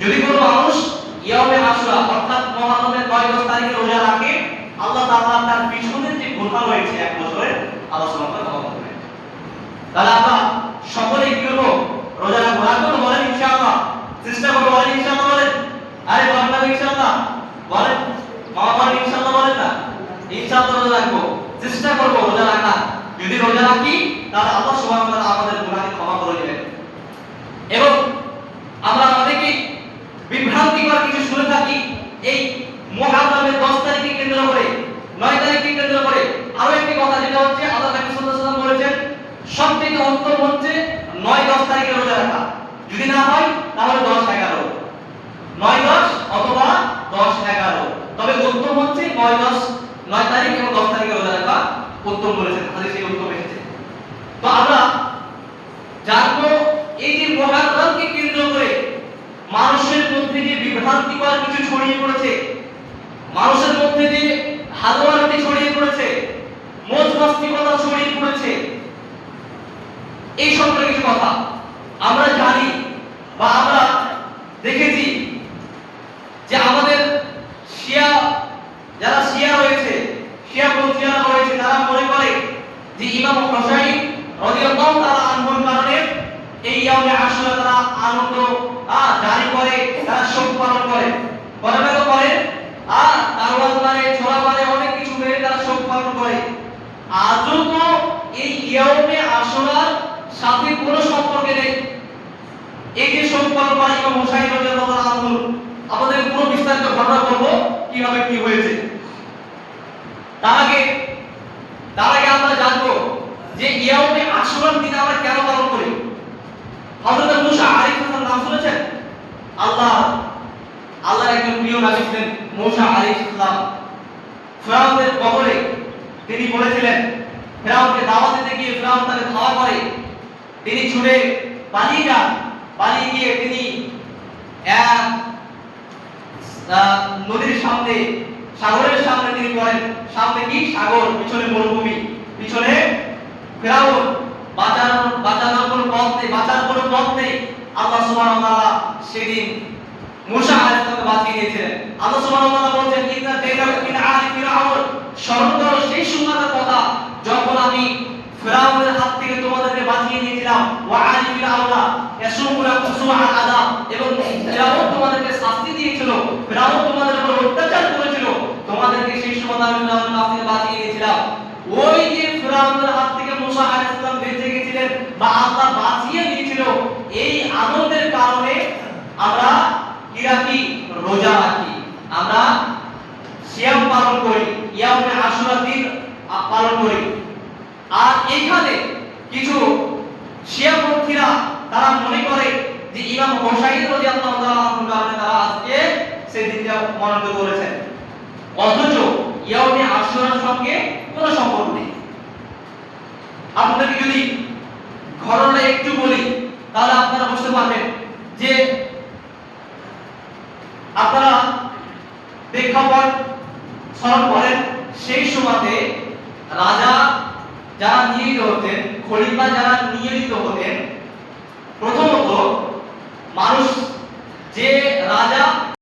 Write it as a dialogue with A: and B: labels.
A: যদি কোনো মানুষ ইয়াউমে আশুরা অর্থাৎ মুহররমের 9-10 তারিখে রোজা রাখে, আল্লাহ তাআলা তার পিছনের যে গুনাহ রয়েছে এক বছরের, আল্লাহ সুবহানাহু ওয়া তাআলা ক্ষমা করবেন। তাহলে আমরা সকলে কি করব? রোজা রাখবো, বলেন ইনশাআল্লাহ। চেষ্টা করব, বলেন ইনশাআল্লাহ বলেন। আরে বলেন না ইনশাআল্লাহ বলেন, মা বলেন ইনশাআল্লাহ বলেন না। ইনশাআল্লাহ রোজা রাখবো, চেষ্টা করব রোজা রাখা। যদি রোজা রাখি তাহলে আল্লাহ সুবহানাহু ওয়া তাআলা আমাদের গুনাহকে ক্ষমা করে দিবেন। এবং আমরা অনেকে বিভ্রান্তিকর কিছু শুনে থাকি এই মুহররমের 10 তারিখকে কেন্দ্র করে, 9 তারিখকে কেন্দ্র করে। আরো একটি কথা যেটা হচ্ছে, আল্লাহ নবী সাল্লাল্লাহু আলাইহি ওয়াসাল্লাম বলেছেন সবথেকে উত্তম হচ্ছে 9-10 তারিখে রোজা রাখা। যদি না হয় তাহলে 10-11, 9-10 অথবা 10-11। তবে উত্তম হচ্ছে 9 তারিখ এবং 10 তারিখে রোজা রাখা উত্তম বলেছেন, হাদিসে উত্তম এসেছে। তো আমরা জানবো এই যে মুহররমকে কেন্দ্র করে মানুষের মধ্যে যে বিভ্রান্তিকর কিছু ছড়িয়ে পড়েছে, মানুষের মধ্যে যে হালুয়াড়ি ছড়িয়ে পড়েছে, মজমস্তিকতা ছড়িয়ে পড়েছে, এই সম্পর্কে কিছু কথা আমরা জানি বা আমরা দেখেছি যে আমাদের যারা শিয়া রয়েছে, শিয়াপন্থীরা রয়েছে, তারা মনে করে যে ইমাম হুসাইন রাদিয়াল্লাহু তাআলা আনহুর কারণে এই ইয়াউমে আশুরা তারা আনন্দ জারি করে, তারা শোক পালন করে, করে আর তারওয়াজ মারে, ছোরা মারে, অনেক কিছু মেরে তারা শোক পালন করে। আজও তো এই ইয়াউমে আশুরার সাথে কোনো সম্পর্ক নেই। এই যে শোক পালন করে ইমাম হুসাইন রাদিয়াল্লাহু তাআলা আনহু, আমাদের পুরো বিস্তারিত ঘটনা বলবো কিভাবে কি হয়েছে। তার আগে আমরা জানবো যে ইয়াউমে আশুরার দিন আমরা কেন পালন করি। হযরত মুসা আলাইহিস সালাম নাম শুনেছেন? আল্লাহর একজন প্রিয় নবী ছিলেন মুসা আলাইহিস সালাম। ফিরাউনের কবরে তিনি বলেছিলেন, ফিরাউনকে দাওয়াত দিতে গিয়ে ফিরাউন তাকে ধাওয়া করে, তিনি ছুটে পালিয়ে যান। পালিয়ে গিয়ে তিনি এক নদীর সামনে, সাগরের সামনে তিনি পড়েন। সামনে কি? সাগর, পিছনে মরুভূমি, পিছনে ফিরাউন। বাঁচানোর কোনো পথ নেই। আল্লাহ সুবহানাহু ওয়া তাআলা সেদিন মুসা আলাইহিস সালামকে বাঁচিয়ে দিয়েছিলেন। আল্লাহ সুবহানাহু ওয়া তাআলা বলেন, ইন্না কাইদাকা মিন আলি ফিরআউন, স্মরণ করো সেই সুন্নাতের কথা যখন আমি ফিরআউনের হাত থেকে তোমাদেরকে বাঁচিয়ে দিয়েছিলাম। ওয়া আলি ফিরআউনা ইয়াসুমুনাকুম সুআল আযাব, এবং ফিরআউন তোমাদেরকে শাস্তি দিয়েছিল, ফিরআউন তোমাদের উপর অত্যাচার করেছিল, তোমাদেরকে সেই সময় আমি ফিরআউনের হাত থেকে বাঁচিয়ে দিয়েছিলাম। ওই যে ফিরআউনের হাত থেকে মুসা আলাইহিস সালাম বেঁচে গেছিলেন বা আল্লাহ বাঁচিয়ে দিয়েছিল, এই আনন্দের কারণে আমরা কি রাখি? রোজা রাখি, আমরা সিয়াম পালন করি, ইয়াউমে আশুরা দিন পালন করি। আর এখানে কিছু শিয়াপন্থীরা তারা মনে করে যে ইমাম হুসাইন রাদিয়াল্লাহু তাআলা আনহুর কারণে তারা আজকে সেই দিনটা মনোনীত করেছেন, অথচ ইয়াউমে আশুরার সঙ্গে কোনো সম্পর্ক নেই। আপনাদেরকে যদি ঘটনাটা একটু বলি তাহলে আপনারা বুঝতে পারবেন যে আপনারা প্রেক্ষাপট স্মরণ করেন। সেই সময়তে রাজা যারা নিয়োজিত হতেন, খলিফা যারা নিয়োজিত হতেন, প্রথমত মানুষ যে রাজা